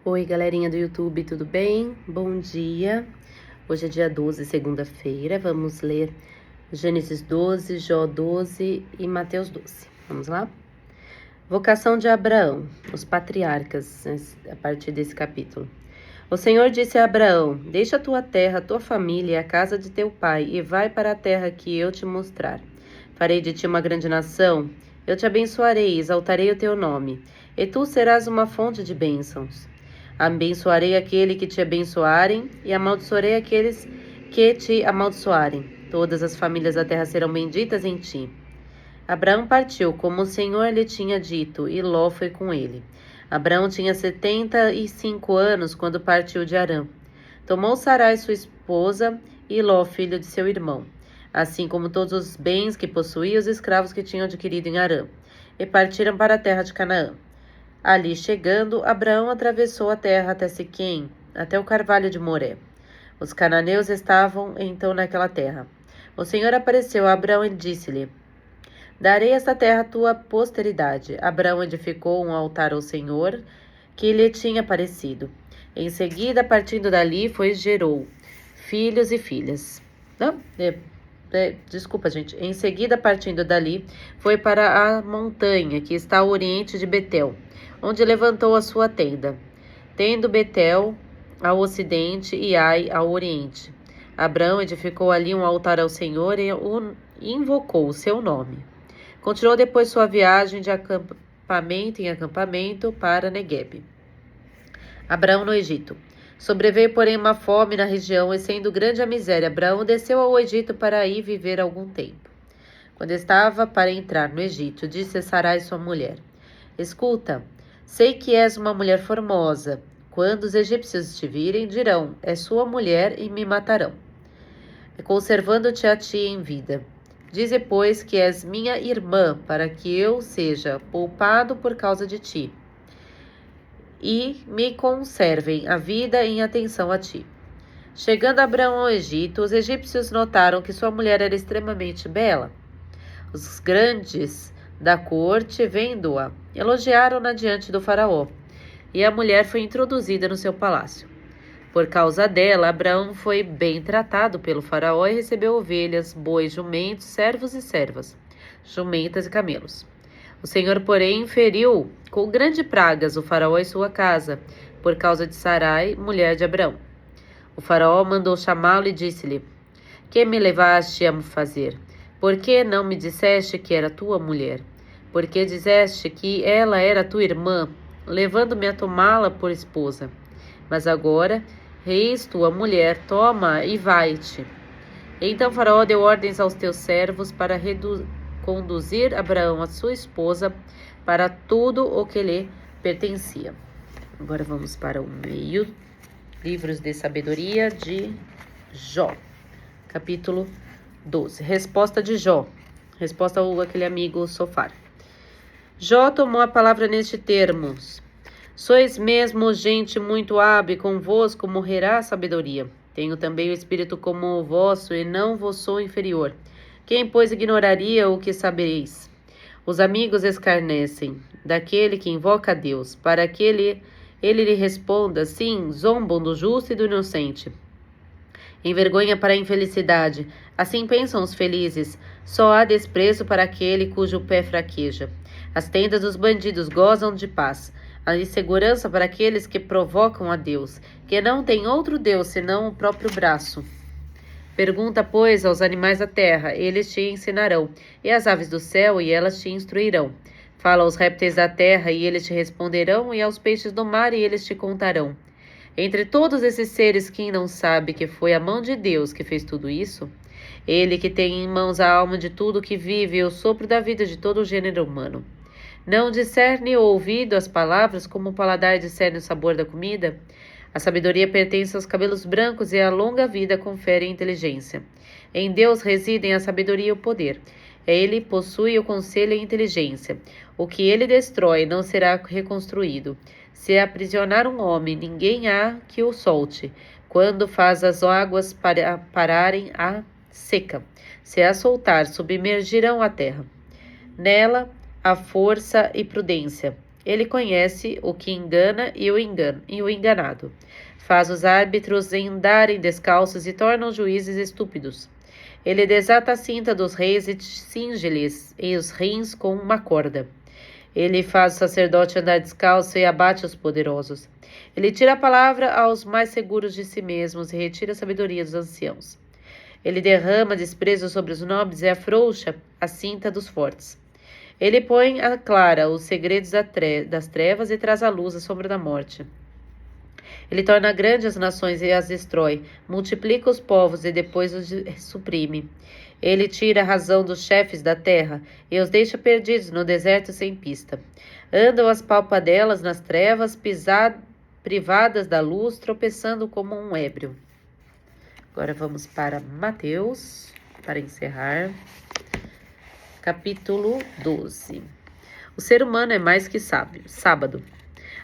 Oi, galerinha do YouTube, tudo bem? Bom dia. Hoje é dia 12, segunda-feira. Vamos ler Gênesis 12, Jó 12 e Mateus 12. Vamos lá? Vocação de Abraão, os patriarcas, a partir desse capítulo. O Senhor disse a Abraão: Deixa a tua terra, a tua família e a casa de teu pai e vai para a terra que eu te mostrar. Farei de ti uma grande nação, eu te abençoarei, exaltarei o teu nome, e tu serás uma fonte de bênçãos. Abençoarei aquele que te abençoarem e amaldiçoarei aqueles que te amaldiçoarem. Todas as famílias da terra serão benditas em ti. Abraão partiu, como o Senhor lhe tinha dito, e Ló foi com ele. Abraão tinha 75 anos quando partiu de Harã. Tomou Sarai sua esposa e Ló, filho de seu irmão, assim como todos os bens que possuía e os escravos que tinham adquirido em Harã, e partiram para a terra de Canaã. Ali chegando, Abraão atravessou a terra até Siquém, até o carvalho de Moré. Os cananeus estavam então naquela terra. O Senhor apareceu a Abraão e disse-lhe: Darei esta terra à tua posteridade. Abraão edificou um altar ao Senhor, que lhe tinha aparecido. Em seguida, partindo dali, gerou filhos e filhas. Desculpa, gente. Em seguida, partindo dali, foi para a montanha que está ao oriente de Betel, onde levantou a sua tenda, tendo Betel ao ocidente e Ai ao oriente. Abraão edificou ali um altar ao Senhor e invocou o seu nome. Continuou depois sua viagem de acampamento em acampamento para Neguebe. Abraão no Egito. Sobreveio, porém, uma fome na região, e sendo grande a miséria, Abraão desceu ao Egito para aí viver algum tempo. Quando estava para entrar no Egito, disse a Sarai sua mulher: Escuta, sei que és uma mulher formosa. Quando os egípcios te virem, dirão: É sua mulher, e me matarão, conservando-te a ti em vida. Dize, pois, que és minha irmã, para que eu seja poupado por causa de ti, e me conservem a vida em atenção a ti. Chegando Abraão ao Egito, os egípcios notaram que sua mulher era extremamente bela. Os grandes da corte, vendo-a, elogiaram-na diante do faraó, e a mulher foi introduzida no seu palácio. Por causa dela, Abraão foi bem tratado pelo faraó e recebeu ovelhas, bois, jumentos, servos e servas, jumentas e camelos. O Senhor, porém, feriu com grande pragas o faraó e sua casa, por causa de Sarai, mulher de Abraão. O faraó mandou chamá-lo e disse-lhe: Que me levaste a fazer? Por que não me disseste que era tua mulher? Por que disseste que ela era tua irmã, levando-me a tomá-la por esposa? Mas agora, eis tua mulher, toma e vai-te. Então Faraó deu ordens aos teus servos para conduzir Abraão, a sua esposa, para tudo o que lhe pertencia. Agora vamos para o meio. Livros de Sabedoria de Jó. Capítulo 12. Resposta de Jó. Resposta àquele amigo Sofar. Jó tomou a palavra neste termos: Sois mesmo gente muito hábil, convosco morrerá a sabedoria. Tenho também o espírito como o vosso, e não vos sou inferior. Quem, pois, ignoraria o que sabereis? Os amigos escarnecem daquele que invoca a Deus, para que ele lhe responda: sim, zombam do justo e do inocente. Envergonha para a infelicidade, assim pensam os felizes. Só há desprezo para aquele cujo pé fraqueja. As tendas dos bandidos gozam de paz. A insegurança para aqueles que provocam a Deus, que não tem outro Deus senão o próprio braço. Pergunta, pois, aos animais da terra, eles te ensinarão, e às aves do céu, e elas te instruirão. Fala aos répteis da terra, e eles te responderão, e aos peixes do mar, e eles te contarão. Entre todos esses seres, quem não sabe que foi a mão de Deus que fez tudo isso? Ele que tem em mãos a alma de tudo que vive e o sopro da vida de todo o gênero humano. Não discerne o ouvido as palavras como o paladar discerne o sabor da comida? A sabedoria pertence aos cabelos brancos e a longa vida confere inteligência. Em Deus residem a sabedoria e o poder. Ele possui o conselho e a inteligência. O que ele destrói não será reconstruído. Se aprisionar um homem, ninguém há que o solte. Quando faz as águas pararem a seca, se a soltar, submergirão a terra. Nela, a força e prudência. Ele conhece o que engana e o enganado. Faz os árbitros andarem descalços e torna os juízes estúpidos. Ele desata a cinta dos reis e cinge-lhes os rins com uma corda. Ele faz o sacerdote andar descalço e abate os poderosos. Ele tira a palavra aos mais seguros de si mesmos e retira a sabedoria dos anciãos. Ele derrama desprezo sobre os nobres e afrouxa a cinta dos fortes. Ele põe à clara os segredos das trevas e traz à luz a sombra da morte. Ele torna grandes as nações e as destrói, multiplica os povos e depois os suprime. Ele tira a razão dos chefes da terra e os deixa perdidos no deserto sem pista. Andam as palpadelas nas trevas, privadas da luz, tropeçando como um ébrio. Agora vamos para Mateus, para encerrar. Capítulo 12. O ser humano é mais que sábado.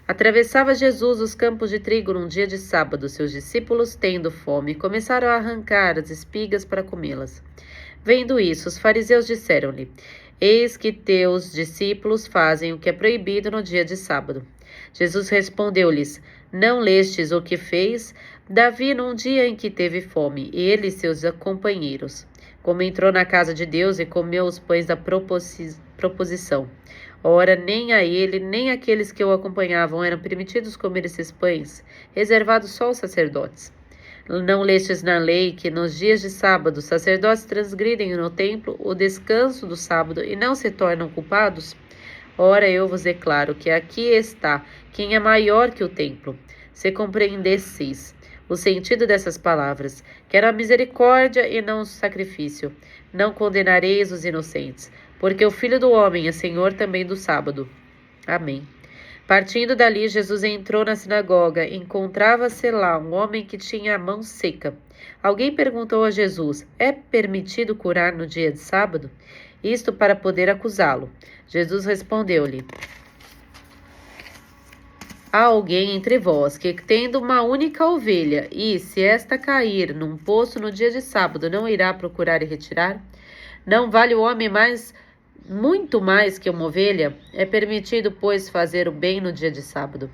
Atravessava Jesus os campos de trigo num dia de sábado. Seus discípulos, tendo fome, começaram a arrancar as espigas para comê-las. Vendo isso, os fariseus disseram-lhe: Eis que teus discípulos fazem o que é proibido no dia de sábado. Jesus respondeu-lhes: Não lestes o que fez Davi num dia em que teve fome, ele e seus companheiros, como entrou na casa de Deus e comeu os pães da proposição? Ora, nem a ele, nem aqueles que o acompanhavam eram permitidos comer esses pães, reservados só aos sacerdotes. Não lestes na lei que nos dias de sábado os sacerdotes transgridem no templo o descanso do sábado e não se tornam culpados? Ora, eu vos declaro que aqui está quem é maior que o templo. Se compreendesseis o sentido dessas palavras, quero a misericórdia e não o sacrifício. Não condenareis os inocentes, porque o Filho do Homem é Senhor também do sábado. Amém. Partindo dali, Jesus entrou na sinagoga. Encontrava-se lá um homem que tinha a mão seca. Alguém perguntou a Jesus: É permitido curar no dia de sábado? Isto para poder acusá-lo. Jesus respondeu-lhe: Há alguém entre vós que, tendo uma única ovelha, e, se esta cair num poço no dia de sábado, não irá procurar e retirar? Não vale o homem muito mais que uma ovelha? É permitido, pois, fazer o bem no dia de sábado.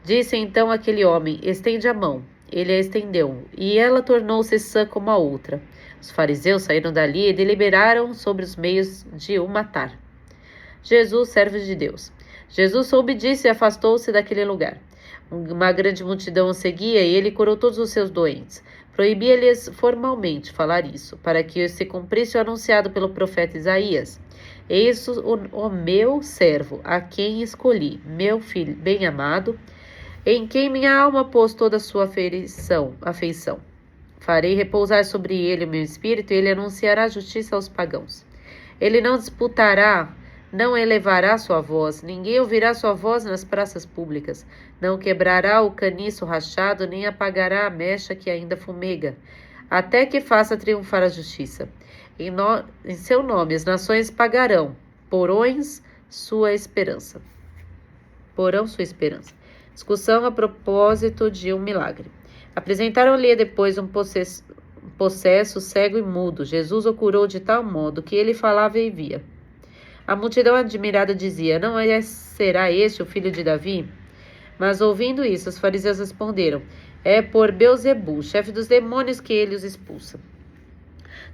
Disse então aquele homem: Estende a mão. Ele a estendeu, e ela tornou-se sã como a outra. Os fariseus saíram dali e deliberaram sobre os meios de o matar. Jesus, servo de Deus. Jesus soube disso e afastou-se daquele lugar. Uma grande multidão o seguia e ele curou todos os seus doentes. Proibia-lhes formalmente falar isso, para que se cumprisse o anunciado pelo profeta Isaías. Eis o meu servo, a quem escolhi, meu filho bem-amado, em quem minha alma pôs toda a sua afeição. Farei repousar sobre ele o meu espírito e ele anunciará a justiça aos pagãos. Ele não disputará, não elevará sua voz, ninguém ouvirá sua voz nas praças públicas. Não quebrará o caniço rachado, nem apagará a mecha que ainda fumega, até que faça triunfar a justiça. Em seu nome as nações pagarão, porão sua esperança. Discussão a propósito de um milagre. Apresentaram-lhe depois um possesso cego e mudo. Jesus o curou de tal modo que ele falava e via. A multidão admirada dizia: Não será este o filho de Davi? Mas ouvindo isso, os fariseus responderam: É por Beelzebul, chefe dos demônios, que ele os expulsa.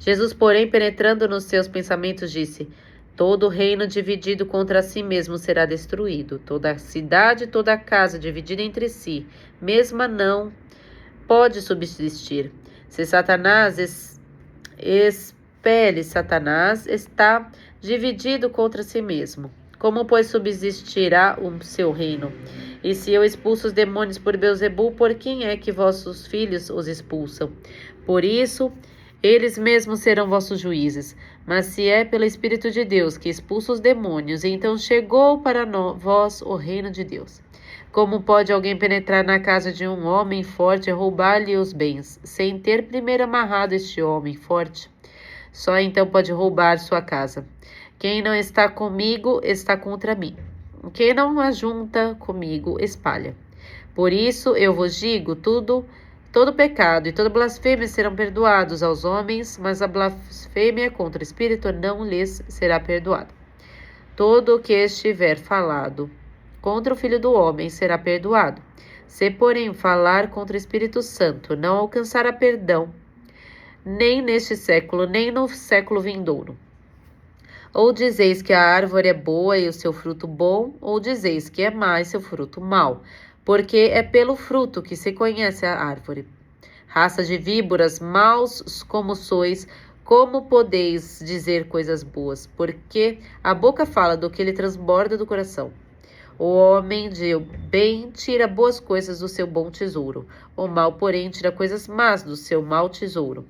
Jesus, porém, penetrando nos seus pensamentos, disse: Todo reino dividido contra si mesmo será destruído. Toda cidade, toda casa dividida entre si, mesma não pode subsistir. Se Satanás expele Satanás, está dividido contra si mesmo. Como, pois, subsistirá o seu reino? E se eu expulso os demônios por Beelzebul, por quem é que vossos filhos os expulsam? Por isso, eles mesmos serão vossos juízes. Mas se é pelo Espírito de Deus que expulsa os demônios, então chegou para vós o reino de Deus. Como pode alguém penetrar na casa de um homem forte e roubar-lhe os bens, sem ter primeiro amarrado este homem forte? Só então pode roubar sua casa. Quem não está comigo está contra mim. Quem não ajunta comigo espalha. Por isso eu vos digo, todo pecado e toda blasfêmia serão perdoados aos homens, mas a blasfêmia contra o Espírito não lhes será perdoada. Todo o que estiver falado contra o Filho do Homem será perdoado. Se, porém, falar contra o Espírito Santo, não alcançará perdão, nem neste século, nem no século vindouro. Ou dizeis que a árvore é boa e o seu fruto bom, ou dizeis que é má e seu fruto mau, porque é pelo fruto que se conhece a árvore. Raça de víboras, maus como sois, como podeis dizer coisas boas? Porque a boca fala do que lhe transborda do coração. O homem de bem tira boas coisas do seu bom tesouro, o mal, porém, tira coisas más do seu mau tesouro.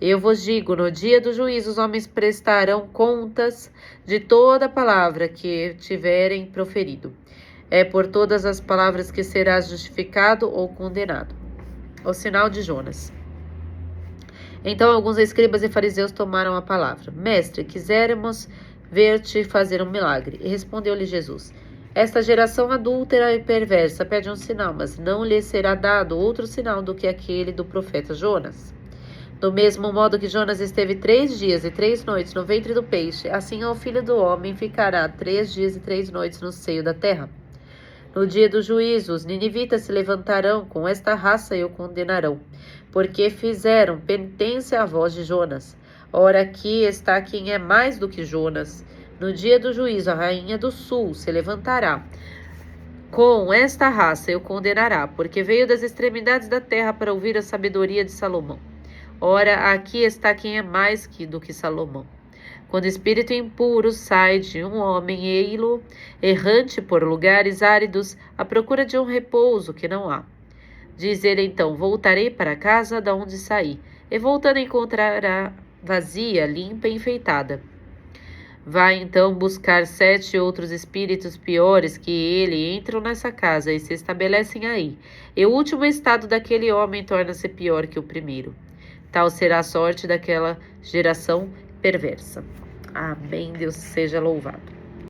Eu vos digo, no dia do juízo os homens prestarão contas de toda palavra que tiverem proferido. É por todas as palavras que serás justificado ou condenado. O sinal de Jonas. Então alguns escribas e fariseus tomaram a palavra. Mestre, quiséramos ver-te fazer um milagre. E respondeu-lhe Jesus: Esta geração adúltera e perversa pede um sinal, mas não lhe será dado outro sinal do que aquele do profeta Jonas. Do mesmo modo que Jonas esteve 3 dias e 3 noites no ventre do peixe, assim o Filho do Homem ficará 3 dias e 3 noites no seio da terra. No dia do juízo, os ninivitas se levantarão com esta raça e o condenarão, porque fizeram penitência à voz de Jonas. Ora, aqui está quem é mais do que Jonas. No dia do juízo, a rainha do sul se levantará com esta raça e o condenará, porque veio das extremidades da terra para ouvir a sabedoria de Salomão. Ora, aqui está quem é mais do que Salomão. Quando o espírito impuro sai de um homem, ei-lo errante por lugares áridos, à procura de um repouso que não há. Diz ele então: voltarei para a casa da onde saí, e voltando encontrará vazia, limpa e enfeitada. Vai então buscar 7 outros espíritos piores que ele, entram nessa casa e se estabelecem aí, e o último estado daquele homem torna-se pior que o primeiro. Tal será a sorte daquela geração perversa. Amém. Deus seja louvado.